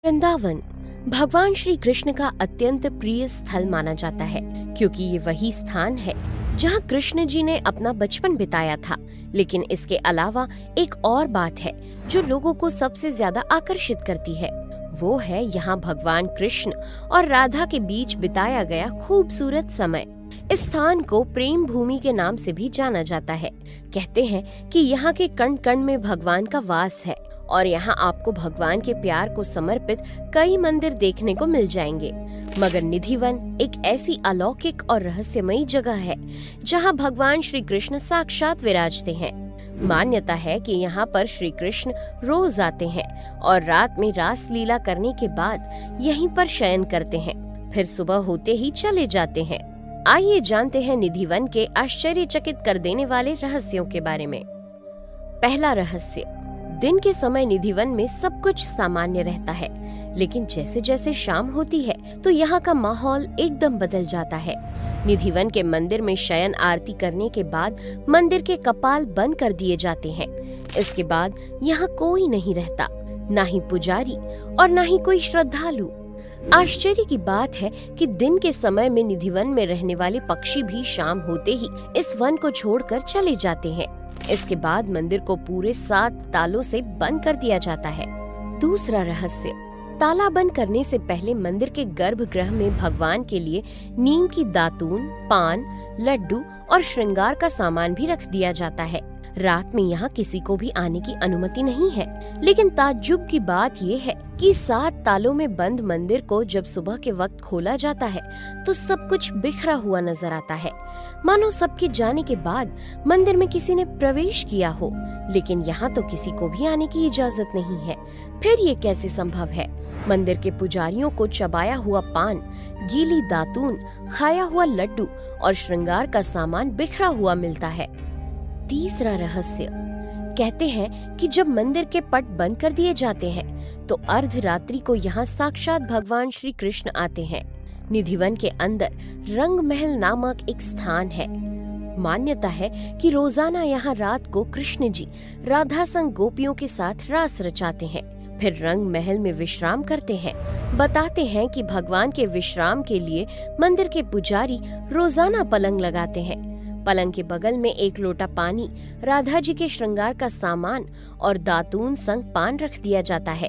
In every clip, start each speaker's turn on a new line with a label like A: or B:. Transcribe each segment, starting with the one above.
A: वृंदावन भगवान श्री कृष्ण का अत्यंत प्रिय स्थल माना जाता है, क्योंकि ये वही स्थान है जहाँ कृष्ण जी ने अपना बचपन बिताया था। लेकिन इसके अलावा एक और बात है जो लोगों को सबसे ज्यादा आकर्षित करती है, वो है यहाँ भगवान कृष्ण और राधा के बीच बिताया गया खूबसूरत समय। इस स्थान को प्रेम भूमि के नाम से भी जाना जाता है। कहते हैं कि यहाँ के कण कण में भगवान का वास है और यहाँ आपको भगवान के प्यार को समर्पित कई मंदिर देखने को मिल जाएंगे। मगर निधिवन एक ऐसी अलौकिक और रहस्यमयी जगह है जहाँ भगवान श्री कृष्ण साक्षात विराजते हैं। मान्यता है कि यहाँ पर श्री कृष्ण रोज आते हैं और रात में रास लीला करने के बाद यहीं पर शयन करते हैं, फिर सुबह होते ही चले जाते हैं। आइए जानते हैं निधिवन के आश्चर्यचकित कर देने वाले रहस्यों के बारे में। पहला रहस्य, दिन के समय निधिवन में सब कुछ सामान्य रहता है, लेकिन जैसे जैसे शाम होती है तो यहाँ का माहौल एकदम बदल जाता है। निधिवन के मंदिर में शयन आरती करने के बाद मंदिर के कपाल बंद कर दिए जाते हैं। इसके बाद यहाँ कोई नहीं रहता, ना ही पुजारी और ना ही कोई श्रद्धालु। आश्चर्य की बात है कि दिन के समय में निधिवन में रहने वाले पक्षी भी शाम होते ही इस वन को छोड़कर चले जाते हैं। इसके बाद मंदिर को पूरे 7 तालों से बंद कर दिया जाता है। दूसरा रहस्य, ताला बंद करने से पहले मंदिर के गर्भगृह में भगवान के लिए नीम की दातून, पान, लड्डू और श्रृंगार का सामान भी रख दिया जाता है। रात में यहाँ किसी को भी आने की अनुमति नहीं है, लेकिन ताज्जुब की बात ये है कि 7 तालों में बंद मंदिर को जब सुबह के वक्त खोला जाता है तो सब कुछ बिखरा हुआ नजर आता है, मानो सबके जाने के बाद मंदिर में किसी ने प्रवेश किया हो। लेकिन यहाँ तो किसी को भी आने की इजाजत नहीं है। फिर ये कैसे संभव है? मंदिर के पुजारियों को चबाया हुआ पान, गीली दातून, खाया हुआ लड्डू और श्रृंगार का सामान बिखरा हुआ मिलता है। तीसरा रहस्य, कहते हैं कि जब मंदिर के पट बंद कर दिए जाते हैं तो अर्धरात्रि को यहाँ साक्षात भगवान श्री कृष्ण आते हैं। निधिवन के अंदर रंग महल नामक एक स्थान है। मान्यता है कि रोजाना यहाँ रात को कृष्ण जी राधा संग गोपियों के साथ रास रचाते हैं, फिर रंग महल में विश्राम करते हैं। बताते हैं कि भगवान के विश्राम के लिए मंदिर के पुजारी रोजाना पलंग लगाते हैं। पलंग के बगल में एक लोटा पानी, राधा जी के श्रृंगार का सामान और दातून संग पान रख दिया जाता है।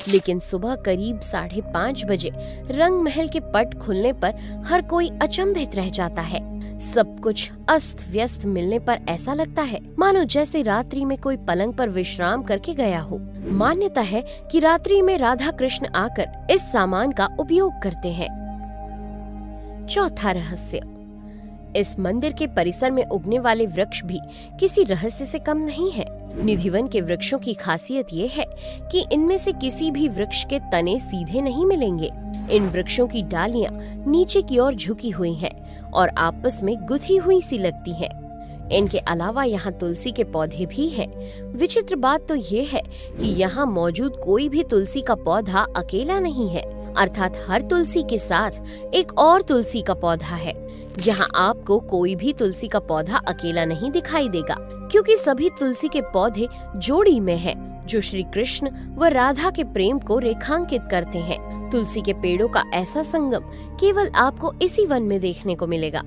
A: लेकिन सुबह करीब 5:30 बजे रंग महल के पट खुलने पर हर कोई अचंभित रह जाता है। सब कुछ अस्त व्यस्त मिलने पर ऐसा लगता है मानो जैसे रात्रि में कोई पलंग पर विश्राम करके गया हो। मान्यता है कि रात्रि में राधा कृष्ण आकर इस सामान का उपयोग करते हैं। चौथा रहस्य, इस मंदिर के परिसर में उगने वाले वृक्ष भी किसी रहस्य से कम नहीं है। निधिवन के वृक्षों की खासियत ये है कि इनमें से किसी भी वृक्ष के तने सीधे नहीं मिलेंगे। इन वृक्षों की डालियां नीचे की ओर झुकी हुई हैं और आपस में गुथी हुई सी लगती हैं। इनके अलावा यहाँ तुलसी के पौधे भी हैं। विचित्र बात तो ये है कि यहाँ मौजूद कोई भी तुलसी का पौधा अकेला नहीं है, अर्थात हर तुलसी के साथ एक और तुलसी का पौधा है। यहाँ आपको कोई भी तुलसी का पौधा अकेला नहीं दिखाई देगा, क्योंकि सभी तुलसी के पौधे जोड़ी में हैं, जो श्री कृष्ण व राधा के प्रेम को रेखांकित करते हैं। तुलसी के पेड़ों का ऐसा संगम केवल आपको इसी वन में देखने को मिलेगा।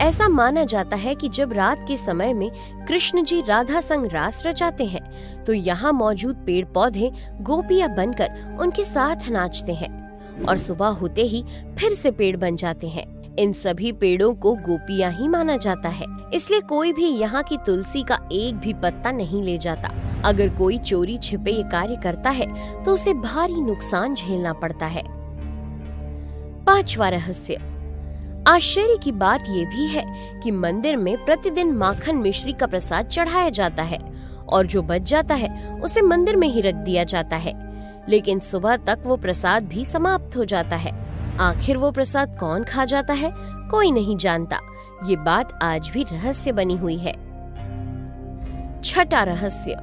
A: ऐसा माना जाता है कि जब रात के समय में कृष्ण जी राधा संग रास रचाते हैं तो यहाँ मौजूद पेड़ पौधे गोपियां बनकर उनके साथ नाचते हैं और सुबह होते ही फिर से पेड़ बन जाते हैं। इन सभी पेड़ों को गोपियां ही माना जाता है, इसलिए कोई भी यहाँ की तुलसी का एक भी पत्ता नहीं ले जाता। अगर कोई चोरी छिपे ये कार्य करता है तो उसे भारी नुकसान झेलना पड़ता है। पांचवा रहस्य, आश्चर्य की बात ये भी है कि मंदिर में प्रतिदिन माखन मिश्री का प्रसाद चढ़ाया जाता है और जो बच जाता है उसे मंदिर में ही रख दिया जाता है। लेकिन सुबह तक वो प्रसाद भी समाप्त हो जाता है। आखिर वो प्रसाद कौन खा जाता है, कोई नहीं जानता। ये बात आज भी रहस्य बनी हुई है। छठा रहस्य,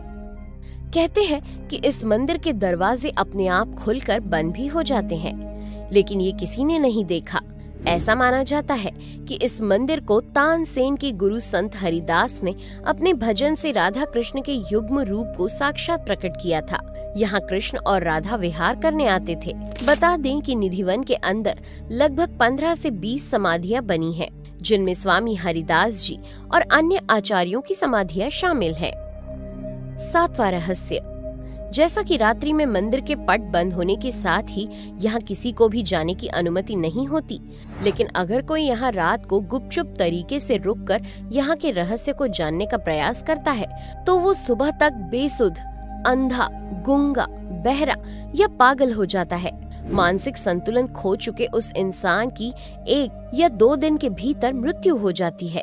A: कहते हैं कि इस मंदिर के दरवाजे अपने आप खुलकर बंद भी हो जाते हैं, लेकिन ये किसी ने नहीं देखा। ऐसा माना जाता है कि इस मंदिर को तानसेन के गुरु संत हरिदास ने अपने भजन से राधा कृष्ण के युग्म रूप को साक्षात प्रकट किया था। यहाँ कृष्ण और राधा विहार करने आते थे। बता दें कि निधिवन के अंदर लगभग 15 से 20 समाधियां बनी हैं, जिनमें स्वामी हरिदास जी और अन्य आचार्यों की समाधियां शामिल हैं। 7वां रहस्य, जैसा कि रात्रि में मंदिर के पट बंद होने के साथ ही यहाँ किसी को भी जाने की अनुमति नहीं होती, लेकिन अगर कोई यहाँ रात को गुपचुप तरीके से रुककर यहाँ के रहस्य को जानने का प्रयास करता है, तो वो सुबह तक बेसुध, अंधा, गूंगा, बहरा या पागल हो जाता है। मानसिक संतुलन खो चुके उस इंसान की 1 या 2 दिन के भीतर मृत्यु हो जाती है।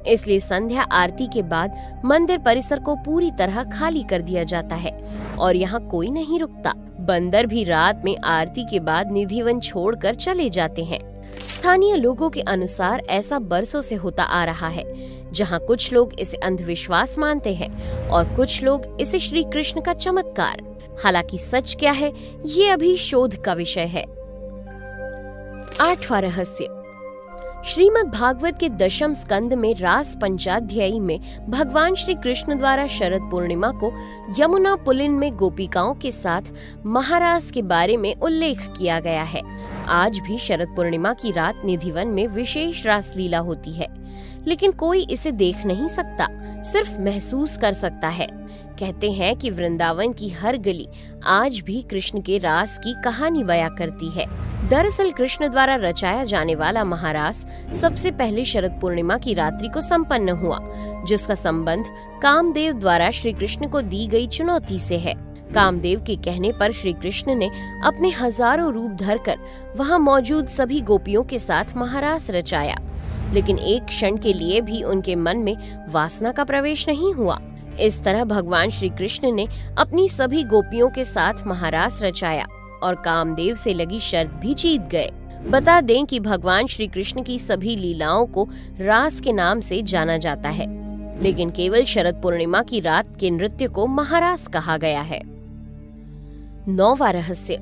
A: इसलिए संध्या आरती के बाद मंदिर परिसर को पूरी तरह खाली कर दिया जाता है और यहाँ कोई नहीं रुकता। बंदर भी रात में आरती के बाद निधिवन छोड़कर चले जाते हैं। स्थानीय लोगों के अनुसार ऐसा बरसों से होता आ रहा है, जहाँ कुछ लोग इसे अंधविश्वास मानते हैं और कुछ लोग इसे श्री कृष्ण का चमत्कार। हालांकि सच क्या है, ये अभी शोध का विषय है। 8वां रहस्य, श्रीमद् भागवत के 10वें स्कंद में रास पंचाध्यायी में भगवान श्री कृष्ण द्वारा शरद पूर्णिमा को यमुना पुलिन में गोपिकाओं के साथ महारास के बारे में उल्लेख किया गया है। आज भी शरद पूर्णिमा की रात निधिवन में विशेष रास लीला होती है, लेकिन कोई इसे देख नहीं सकता, सिर्फ महसूस कर सकता है। कहते हैं कि वृंदावन की हर गली आज भी कृष्ण के रास की कहानी बयां करती है। दरअसल कृष्ण द्वारा रचाया जाने वाला महारास सबसे पहले शरद पूर्णिमा की रात्रि को संपन्न हुआ, जिसका संबंध कामदेव द्वारा श्री कृष्ण को दी गई चुनौती से है। कामदेव के कहने पर श्री कृष्ण ने अपने हजारों रूप धरकर वहां मौजूद सभी गोपियों के साथ महारास रचाया, लेकिन एक क्षण के लिए भी उनके मन में वासना का प्रवेश नहीं हुआ। इस तरह भगवान श्री कृष्ण ने अपनी सभी गोपियों के साथ महारास रचाया और कामदेव से लगी शर्त भी जीत गए। बता दें कि भगवान श्री कृष्ण की सभी लीलाओं को रास के नाम से जाना जाता है, लेकिन केवल शरद पूर्णिमा की रात के नृत्य को महारास कहा गया है। 9वां रहस्य,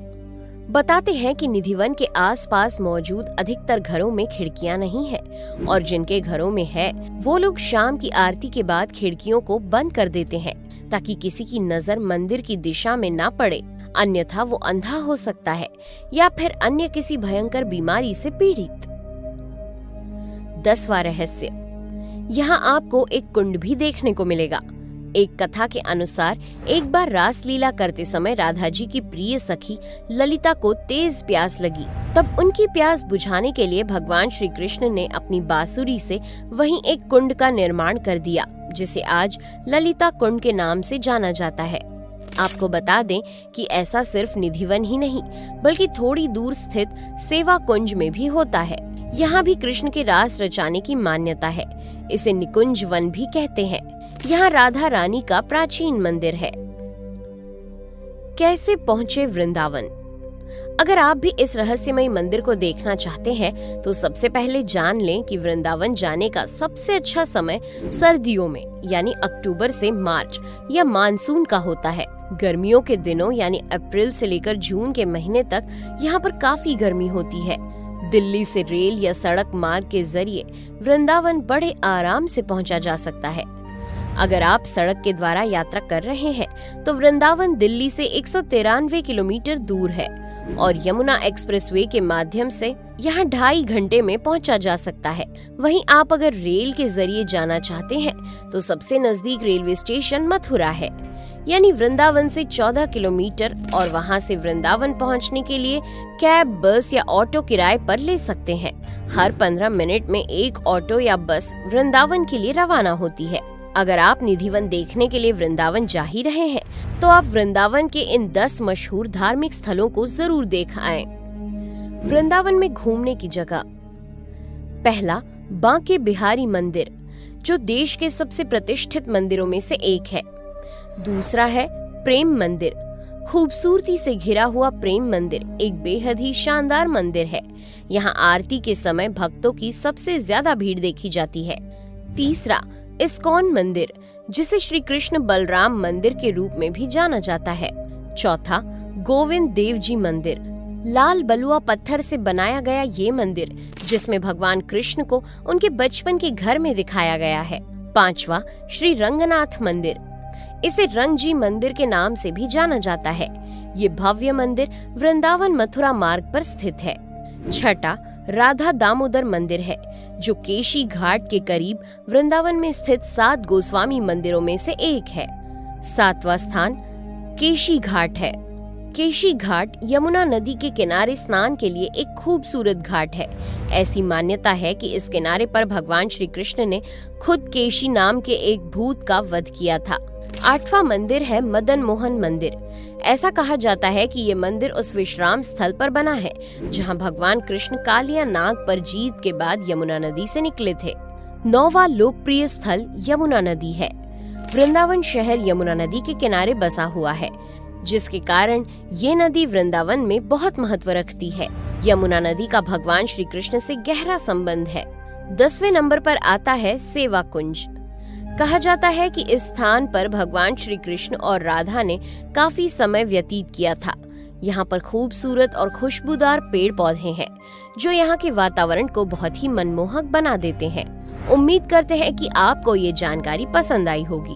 A: बताते हैं कि निधिवन के आसपास मौजूद अधिकतर घरों में खिड़कियां नहीं है और जिनके घरों में है वो लोग शाम की आरती के बाद खिड़कियों को बंद कर देते हैं ताकि किसी की नजर मंदिर की दिशा में ना पड़े, अन्यथा वो अंधा हो सकता है या फिर अन्य किसी भयंकर बीमारी से पीड़ित। 10वां रहस्य, यहाँ आपको एक कुंड भी देखने को मिलेगा। एक कथा के अनुसार एक बार रास लीला करते समय राधा जी की प्रिय सखी ललिता को तेज प्यास लगी। तब उनकी प्यास बुझाने के लिए भगवान श्री कृष्ण ने अपनी बांसुरी से वहीं एक कुंड का निर्माण कर दिया, जिसे आज ललिता कुंड के नाम से जाना जाता है। आपको बता दें कि ऐसा सिर्फ निधिवन ही नहीं बल्कि थोड़ी दूर स्थित सेवा कुंज में भी होता है। यहाँ भी कृष्ण के रास रचाने की मान्यता है। इसे निकुंज वन भी कहते हैं। यहाँ राधा रानी का प्राचीन मंदिर है। कैसे पहुँचे वृंदावन? अगर आप भी इस रहस्यमय मंदिर को देखना चाहते हैं तो सबसे पहले जान लें कि वृंदावन जाने का सबसे अच्छा समय सर्दियों में यानी अक्टूबर से मार्च या मानसून का होता है। गर्मियों के दिनों यानी अप्रैल से लेकर जून के महीने तक यहाँ पर काफी गर्मी होती है। दिल्ली से रेल या सड़क मार्ग के जरिए वृंदावन बड़े आराम से पहुँचा जा सकता है। अगर आप सड़क के द्वारा यात्रा कर रहे हैं तो वृंदावन दिल्ली से 193 किलोमीटर दूर है और यमुना एक्सप्रेसवे के माध्यम से यहाँ 2.5 घंटे में पहुँचा जा सकता है। वहीं आप अगर रेल के जरिए जाना चाहते हैं तो सबसे नजदीक रेलवे स्टेशन मथुरा है, यानी वृंदावन से 14 किलोमीटर, और वहाँ से वृंदावन पहुँचने के लिए कैब, बस या ऑटो किराए पर ले सकते हैं। हर 15 मिनट में एक ऑटो या बस वृंदावन के लिए रवाना होती है। अगर आप निधिवन देखने के लिए वृंदावन जा ही रहे हैं तो आप वृंदावन के इन 10 मशहूर धार्मिक स्थलों को जरूर देख आएं। वृंदावन में घूमने की जगह, पहला बांके बिहारी मंदिर, जो देश के सबसे प्रतिष्ठित मंदिरों में से एक है। दूसरा है प्रेम मंदिर। खूबसूरती से घिरा हुआ प्रेम मंदिर एक बेहद ही शानदार मंदिर है। यहाँ आरती के समय भक्तों की सबसे ज्यादा भीड़ देखी जाती है। तीसरा इस्कॉन मंदिर, जिसे श्री कृष्ण बलराम मंदिर के रूप में भी जाना जाता है। चौथा गोविंद देव जी मंदिर, लाल बलुआ पत्थर से बनाया गया ये मंदिर, जिसमें भगवान कृष्ण को उनके बचपन के घर में दिखाया गया है। पांचवा श्री रंगनाथ मंदिर, इसे रंगजी मंदिर के नाम से भी जाना जाता है। ये भव्य मंदिर वृंदावन मथुरा मार्ग पर स्थित है। छठा राधा दामोदर मंदिर है, जो केशी घाट के करीब वृंदावन में स्थित 7 गोस्वामी मंदिरों में से एक है। 7वां स्थान केशी घाट है। केशी घाट यमुना नदी के किनारे स्नान के लिए एक खूबसूरत घाट है। ऐसी मान्यता है कि इस किनारे पर भगवान श्री कृष्ण ने खुद केशी नाम के एक भूत का वध किया था। 8वां मंदिर है मदन मोहन मंदिर। ऐसा कहा जाता है कि ये मंदिर उस विश्राम स्थल पर बना है जहां भगवान कृष्ण कालिया नाग पर जीत के बाद यमुना नदी से निकले थे। 9वां लोकप्रिय स्थल यमुना नदी है। वृंदावन शहर यमुना नदी के किनारे बसा हुआ है, जिसके कारण ये नदी वृंदावन में बहुत महत्व रखती है। यमुना नदी का भगवान श्री कृष्ण से गहरा संबंध है। 10वें नंबर पर आता है सेवा कुंज। कहा जाता है कि इस स्थान पर भगवान श्री कृष्ण और राधा ने काफी समय व्यतीत किया था। यहाँ पर खूबसूरत और खुशबूदार पेड़ पौधे हैं, जो यहाँ के वातावरण को बहुत ही मनमोहक बना देते हैं। उम्मीद करते हैं कि आपको ये जानकारी पसंद आई होगी।